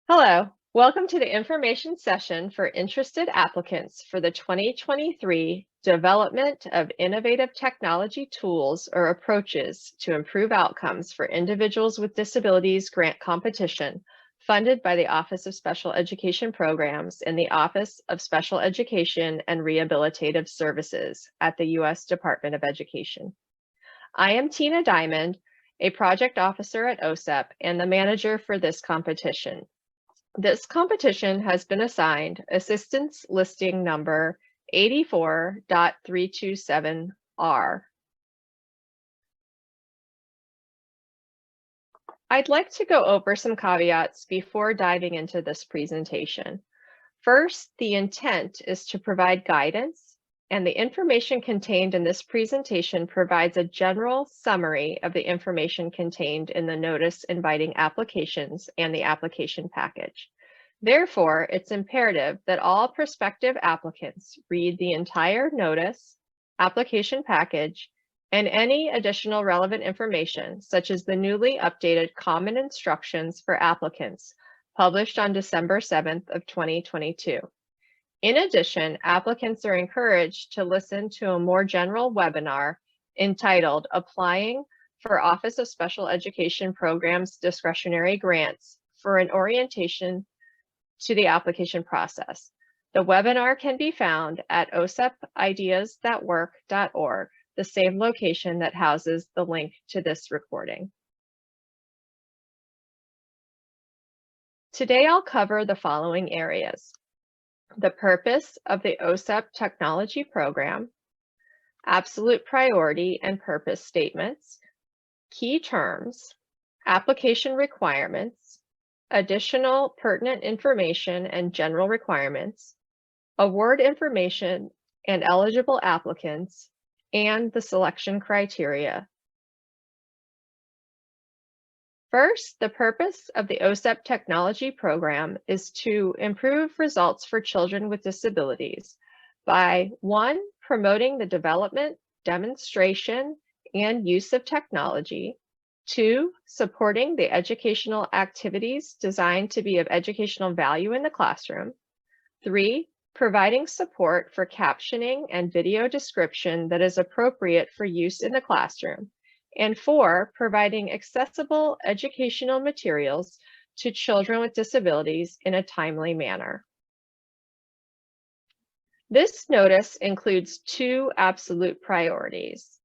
Hello, welcome to the information session for interested applicants for the 2023 Development of Innovative Technology Tools or Approaches to Improve Outcomes for Individuals with Disabilities grant competition funded by the Office of Special Education Programs and the Office of Special Education and Rehabilitative Services at the U.S. Department of Education. I am Tina Diamond, a project officer at OSEP and the manager for this competition. This competition has been assigned assistance listing number 84.327R. I'd like to go over some caveats before diving into this presentation. First, the intent is to provide guidance, and the information contained in this presentation provides a general summary of the information contained in the notice inviting applications and the application package. Therefore, it's imperative that all prospective applicants read the entire notice, application package, and any additional relevant information, such as the newly updated Common Instructions for Applicants, published on December 7th of 2022. In addition, applicants are encouraged to listen to a more general webinar entitled Applying for Office of Special Education Programs Discretionary Grants for an orientation to the application process. The webinar can be found at osepideas.work.org, the same location that houses the link to this recording. Today I'll cover the following areas: the purpose of the OSEP technology program, absolute priority and purpose statements, key terms, application requirements, additional pertinent information and general requirements, award information and eligible applicants, and the selection criteria. First, the purpose of the OSEP technology program is to improve results for children with disabilities by 1, promoting the development, demonstration, and use of technology, 2, supporting the educational activities designed to be of educational value in the classroom, 3, providing support for captioning and video description that is appropriate for use in the classroom, and 4, providing accessible educational materials to children with disabilities in a timely manner. This notice includes 2 absolute priorities.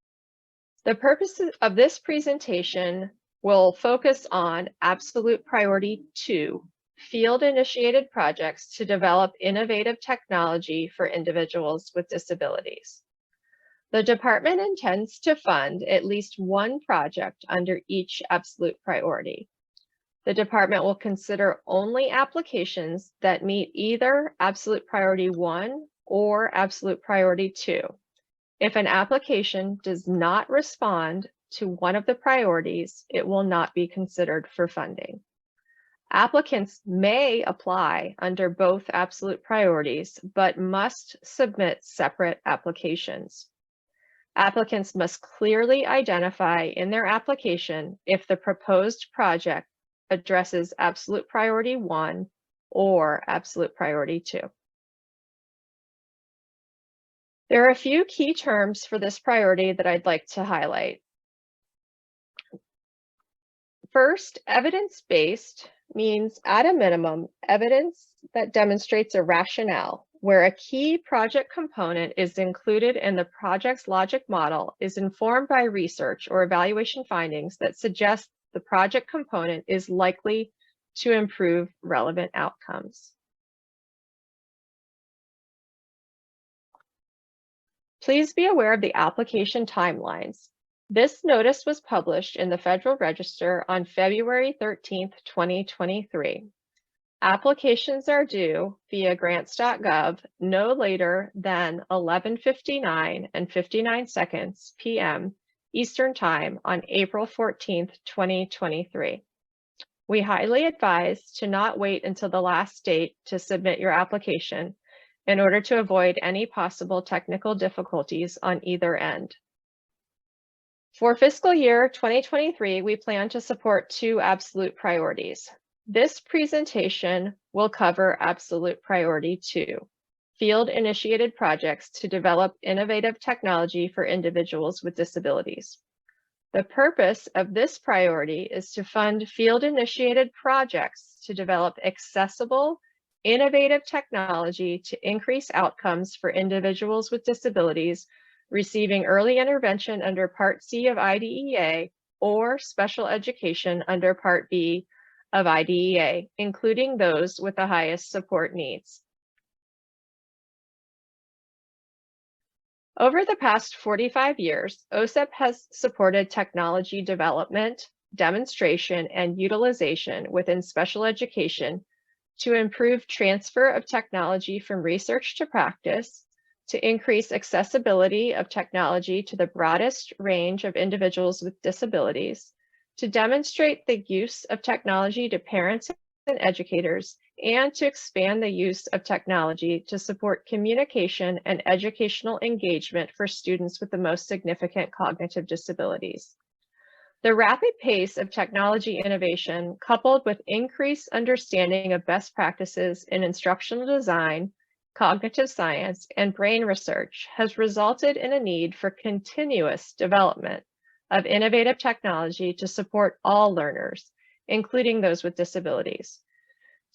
The purpose of this presentation will focus on absolute priority 2, field-initiated projects to develop innovative technology for individuals with disabilities. The department intends to fund at least 1 project under each absolute priority. The department will consider only applications that meet either absolute priority 1 or absolute priority 2. If an application does not respond to one of the priorities, it will not be considered for funding. Applicants may apply under both absolute priorities, but must submit separate applications. Applicants must clearly identify in their application if the proposed project addresses absolute priority 1 or absolute priority 2. There are a few key terms for this priority that I'd like to highlight. First, evidence-based means, at a minimum, evidence that demonstrates a rationale where a key project component is included in the project's logic model is informed by research or evaluation findings that suggest the project component is likely to improve relevant outcomes. Please be aware of the application timelines. This notice was published in the Federal Register on February 13th, 2023. Applications are due via grants.gov no later than 11:59 and 59 seconds p.m. Eastern Time on April 14th, 2023. We highly advise to not wait until the last date to submit your application in order to avoid any possible technical difficulties on either end. For fiscal year 2023, we plan to support 2 absolute priorities. This presentation will cover Absolute Priority 2, field-initiated projects to develop innovative technology for individuals with disabilities. The purpose of this priority is to fund field-initiated projects to develop accessible, innovative technology to increase outcomes for individuals with disabilities receiving early intervention under Part C of IDEA or special education under Part B of IDEA, including those with the highest support needs. Over the past 45 years, OSEP has supported technology development, demonstration, and utilization within special education to improve transfer of technology from research to practice, to increase accessibility of technology to the broadest range of individuals with disabilities, to demonstrate the use of technology to parents and educators, and to expand the use of technology to support communication and educational engagement for students with the most significant cognitive disabilities. The rapid pace of technology innovation, coupled with increased understanding of best practices in instructional design, cognitive science, and brain research, has resulted in a need for continuous development of innovative technology to support all learners, including those with disabilities.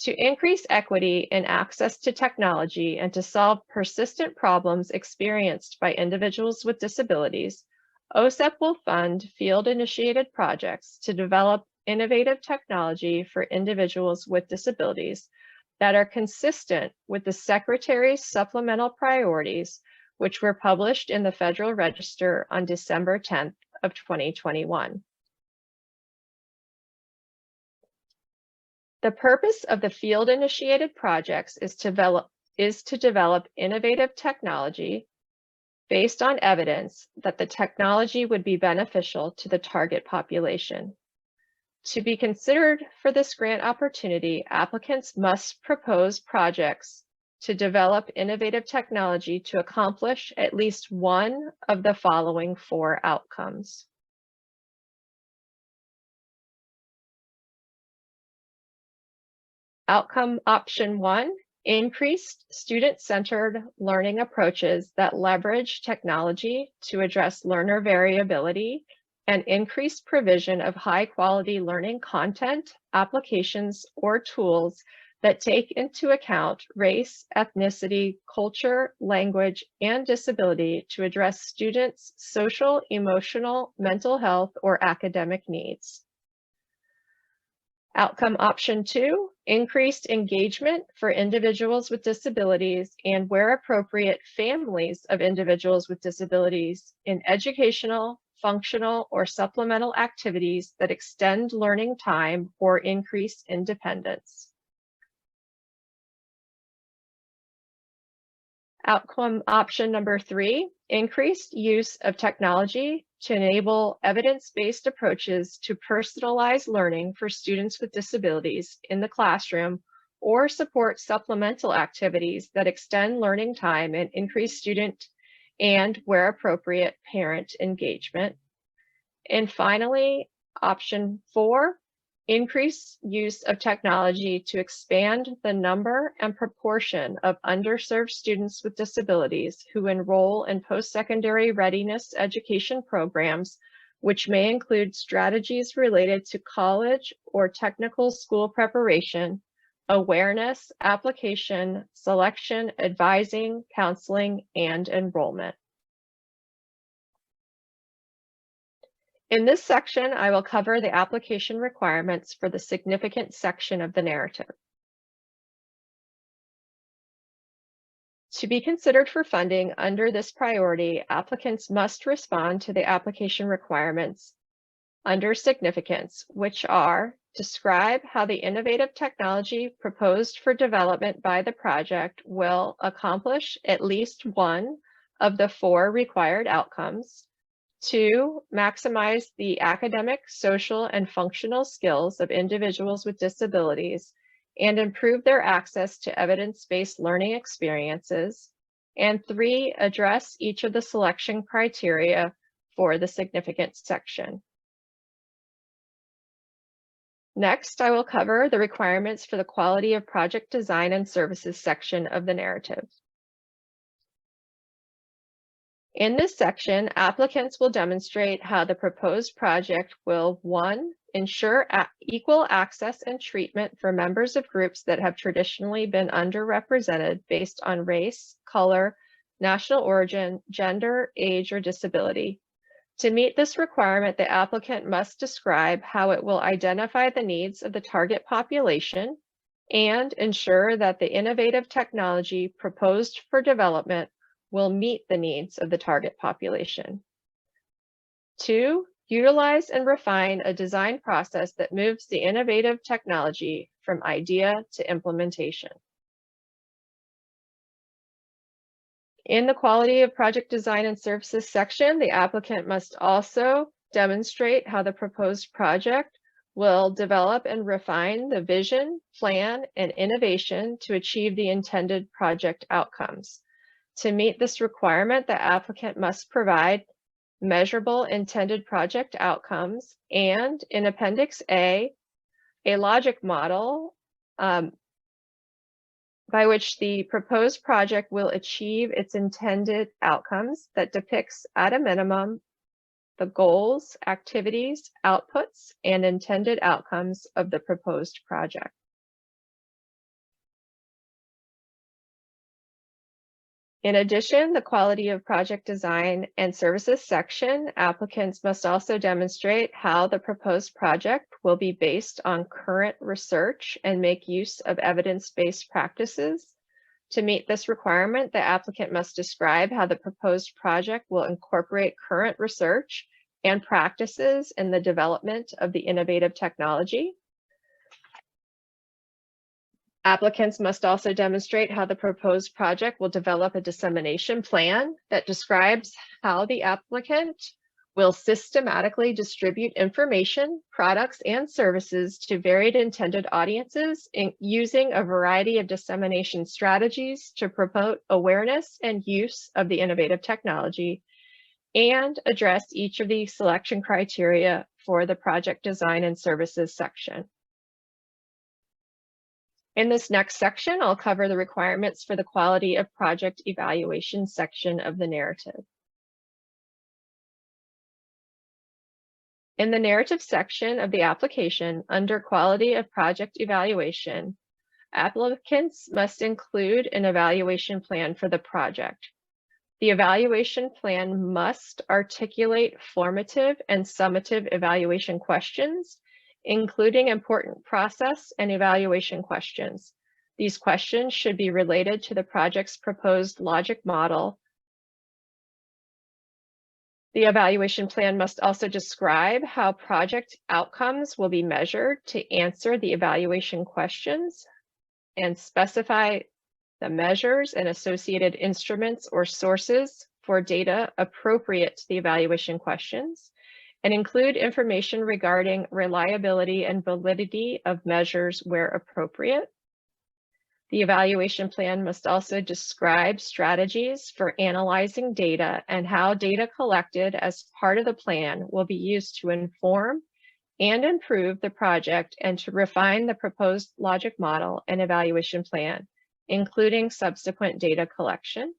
To increase equity in access to technology and to solve persistent problems experienced by individuals with disabilities, OSEP will fund field-initiated projects to develop innovative technology for individuals with disabilities that are consistent with the Secretary's supplemental priorities, which were published in the Federal Register on December 10th of 2021. The purpose of the field-initiated projects is to develop innovative technology based on evidence that the technology would be beneficial to the target population. To be considered for this grant opportunity, applicants must propose projects to develop innovative technology to accomplish at least one of the following 4 outcomes. Outcome option 1, increased student-centered learning approaches that leverage technology to address learner variability and increase provision of high-quality learning content, applications, or tools that take into account race, ethnicity, culture, language, and disability to address students' social, emotional, mental health, or academic needs. Outcome option 2, increased engagement for individuals with disabilities and, where appropriate, families of individuals with disabilities in educational, functional, or supplemental activities that extend learning time or increase independence. Outcome option number 3, increased use of technology to enable evidence-based approaches to personalize learning for students with disabilities in the classroom or support supplemental activities that extend learning time and increase student and, where appropriate, parent engagement. And finally, option 4, increase use of technology to expand the number and proportion of underserved students with disabilities who enroll in post-secondary readiness education programs, which may include strategies related to college or technical school preparation, awareness, application, selection, advising, counseling, and enrollment. In this section, I will cover the application requirements for the significant section of the narrative. To be considered for funding under this priority, applicants must respond to the application requirements under significance, which are: describe how the innovative technology proposed for development by the project will accomplish at least one of the 4 required outcomes. 2, maximize the academic, social, and functional skills of individuals with disabilities and improve their access to evidence-based learning experiences. And 3, address each of the selection criteria for the significance section. Next, I will cover the requirements for the quality of project design and services section of the narrative. In this section, applicants will demonstrate how the proposed project will, 1, ensure equal access and treatment for members of groups that have traditionally been underrepresented based on race, color, national origin, gender, age, or disability. To meet this requirement, the applicant must describe how it will identify the needs of the target population and ensure that the innovative technology proposed for development will meet the needs of the target population. 2, utilize and refine a design process that moves the innovative technology from idea to implementation. In the quality of project design and services section, the applicant must also demonstrate how the proposed project will develop and refine the vision, plan, and innovation to achieve the intended project outcomes. To meet this requirement, the applicant must provide measurable intended project outcomes and, in Appendix A, a logic model by which the proposed project will achieve its intended outcomes that depicts, at a minimum, the goals, activities, outputs, and intended outcomes of the proposed project. In addition, the quality of project design and services section, applicants must also demonstrate how the proposed project will be based on current research and make use of evidence-based practices. To meet this requirement, the applicant must describe how the proposed project will incorporate current research and practices in the development of the innovative technology. Applicants must also demonstrate how the proposed project will develop a dissemination plan that describes how the applicant will systematically distribute information, products, and services to varied intended audiences using a variety of dissemination strategies to promote awareness and use of the innovative technology, and address each of the selection criteria for the project design and services section. In this next section, I'll cover the requirements for the quality of project evaluation section of the narrative. In the narrative section of the application, under quality of project evaluation, applicants must include an evaluation plan for the project. The evaluation plan must articulate formative and summative evaluation questions, including important process and evaluation questions. These questions should be related to the project's proposed logic model. The evaluation plan must also describe how project outcomes will be measured to answer the evaluation questions and specify the measures and associated instruments or sources for data appropriate to the evaluation questions, and include information regarding reliability and validity of measures where appropriate. The evaluation plan must also describe strategies for analyzing data and how data collected as part of the plan will be used to inform and improve the project and to refine the proposed logic model and evaluation plan, including subsequent data collection.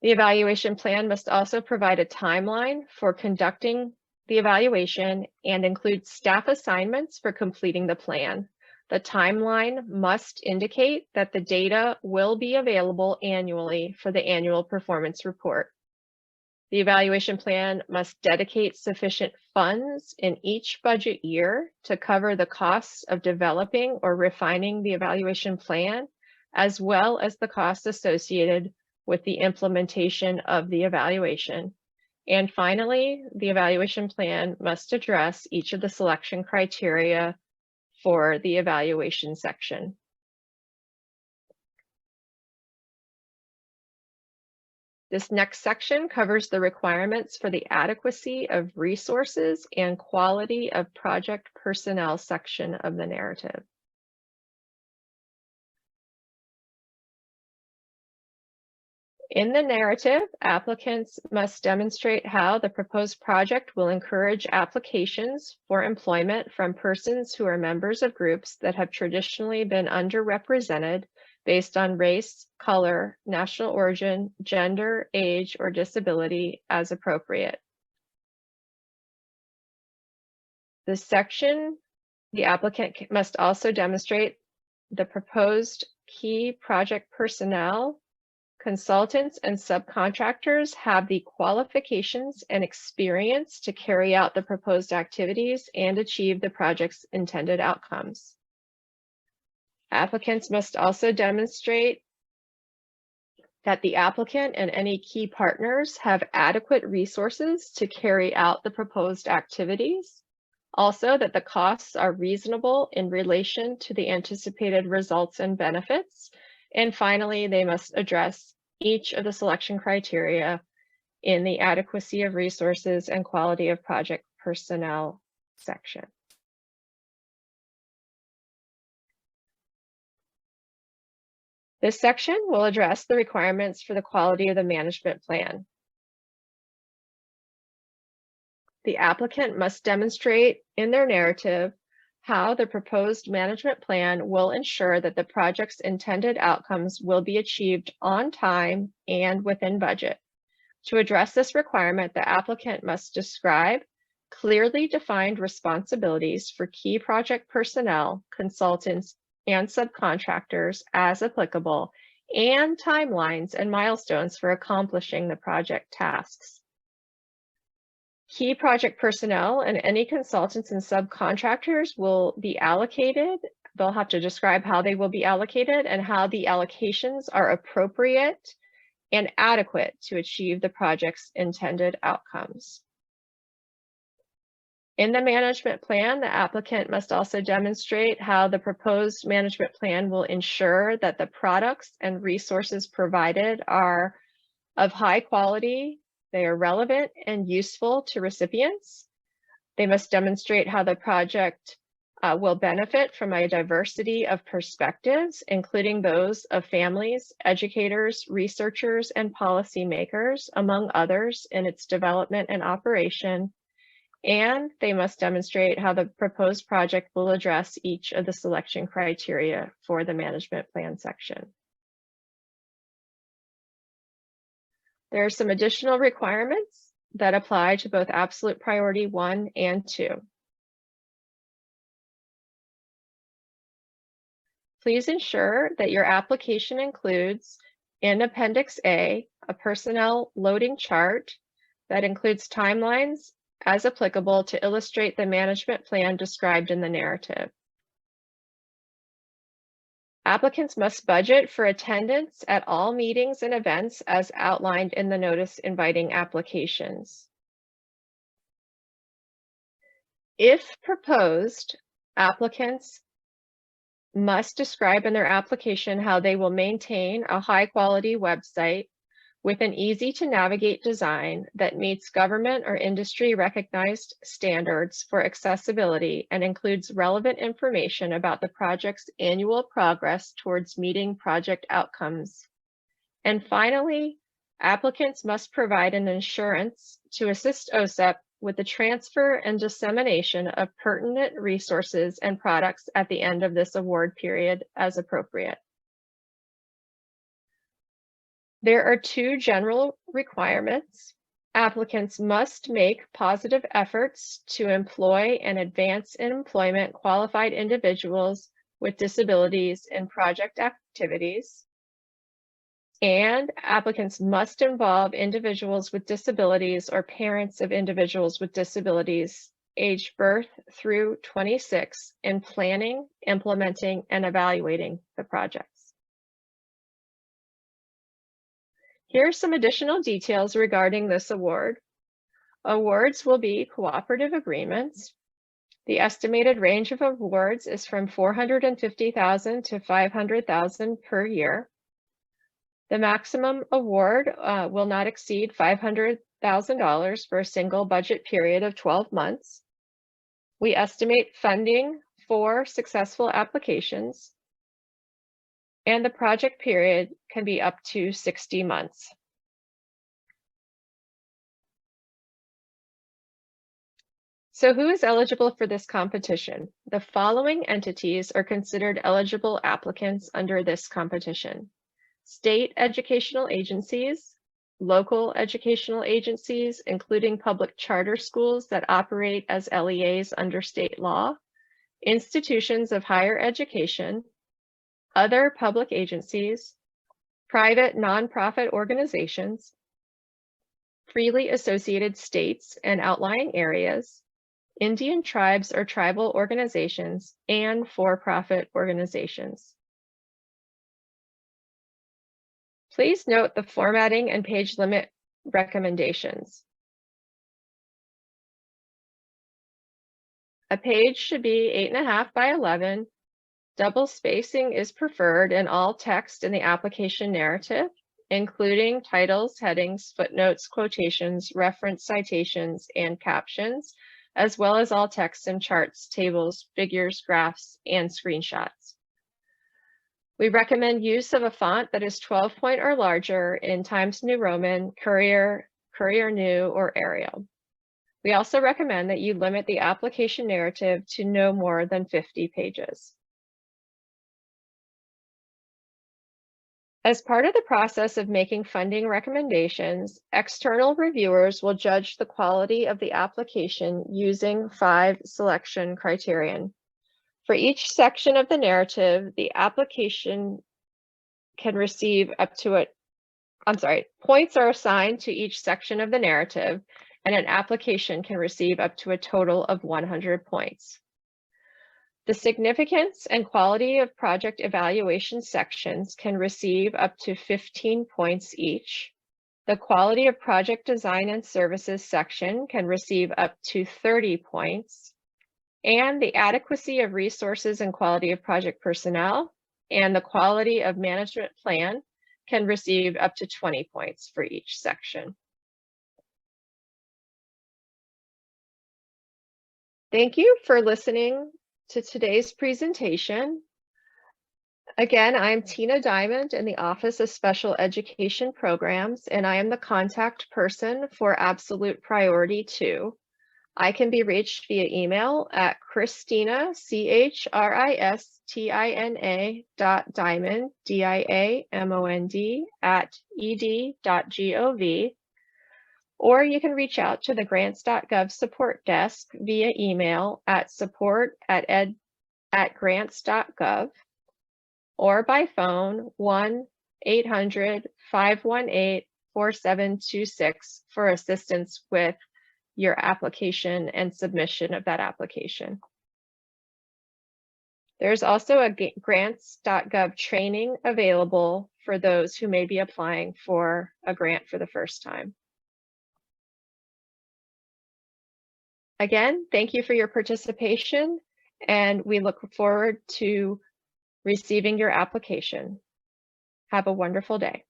The evaluation plan must also provide a timeline for conducting the evaluation and include staff assignments for completing the plan. The timeline must indicate that the data will be available annually for the annual performance report. The evaluation plan must dedicate sufficient funds in each budget year to cover the costs of developing or refining the evaluation plan, as well as the costs associated with the implementation of the evaluation. And finally, the evaluation plan must address each of the selection criteria for the evaluation section. This next section covers the requirements for the adequacy of resources and quality of project personnel section of the narrative. In the narrative, applicants must demonstrate how the proposed project will encourage applications for employment from persons who are members of groups that have traditionally been underrepresented based on race, color, national origin, gender, age, or disability as appropriate. This section, the applicant must also demonstrate the proposed key project personnel, consultants, and subcontractors have the qualifications and experience to carry out the proposed activities and achieve the project's intended outcomes. Applicants must also demonstrate that the applicant and any key partners have adequate resources to carry out the proposed activities. Also, that the costs are reasonable in relation to the anticipated results and benefits. And finally, they must address each of the selection criteria in the adequacy of resources and quality of project personnel section. This section will address the requirements for the quality of the management plan. The applicant must demonstrate in their narrative how the proposed management plan will ensure that the project's intended outcomes will be achieved on time and within budget. To address this requirement, the applicant must describe clearly defined responsibilities for key project personnel, consultants, and subcontractors as applicable, and timelines and milestones for accomplishing the project tasks. Key project personnel and any consultants and subcontractors will be allocated. They'll have to describe how they will be allocated and how the allocations are appropriate and adequate to achieve the project's intended outcomes. In the management plan, the applicant must also demonstrate how the proposed management plan will ensure that the products and resources provided are of high quality, they are relevant and useful to recipients. They must demonstrate how the project will benefit from a diversity of perspectives, including those of families, educators, researchers, and policymakers, among others, in its development and operation. And they must demonstrate how the proposed project will address each of the selection criteria for the management plan section. There are some additional requirements that apply to both absolute priority 1 and 2. Please ensure that your application includes in Appendix A, a personnel loading chart that includes timelines as applicable to illustrate the management plan described in the narrative. Applicants must budget for attendance at all meetings and events as outlined in the notice inviting applications. If proposed, applicants must describe in their application how they will maintain a high-quality website with an easy-to-navigate design that meets government or industry-recognized standards for accessibility and includes relevant information about the project's annual progress towards meeting project outcomes. And finally, applicants must provide an assurance to assist OSEP with the transfer and dissemination of pertinent resources and products at the end of this award period as appropriate. There are 2 general requirements. Applicants must make positive efforts to employ and advance in employment qualified individuals with disabilities in project activities. And applicants must involve individuals with disabilities or parents of individuals with disabilities aged birth through 26 in planning, implementing, and evaluating the projects. Here are some additional details regarding this award. Awards will be cooperative agreements. The estimated range of awards is from $450,000 to $500,000 per year. The maximum award will not exceed $500,000 for a single budget period of 12 months. We estimate funding for successful applications, and the project period can be up to 60 months. So who is eligible for this competition? The following entities are considered eligible applicants under this competition: state educational agencies, local educational agencies, including public charter schools that operate as LEAs under state law, institutions of higher education, other public agencies, private nonprofit organizations, freely associated states and outlying areas, Indian tribes or tribal organizations, and for-profit organizations. Please note the formatting and page limit recommendations. A page should be 8.5 by 11. Double spacing is preferred in all text in the application narrative, including titles, headings, footnotes, quotations, reference citations, and captions, as well as all text and charts, tables, figures, graphs, and screenshots. We recommend use of a font that is 12-point or larger in Times New Roman, Courier, Courier New, or Arial. We also recommend that you limit the application narrative to no more than 50 pages. As part of the process of making funding recommendations, external reviewers will judge the quality of the application using 5 selection criterion. For each section of the narrative, the application can receive up to points are assigned to each section of the narrative, and an application can receive up to a total of 100 points. The significance and quality of project evaluation sections can receive up to 15 points each. The quality of project design and services section can receive up to 30 points. And the adequacy of resources and quality of project personnel and the quality of management plan can receive up to 20 points for each section. Thank you for listening to today's presentation. Again, I'm Tina Diamond in the Office of Special Education Programs, and I am the contact person for Absolute Priority 2. I can be reached via email at Christina, CHRISTINA.diamond, DIAMOND, @ed.gov. Or you can reach out to the grants.gov support desk via email at support@grants.gov, or by phone 1-800-518-4726 for assistance with your application and submission of that application. There's also a grants.gov training available for those who may be applying for a grant for the first time. Again, thank you for your participation, and we look forward to receiving your application. Have a wonderful day.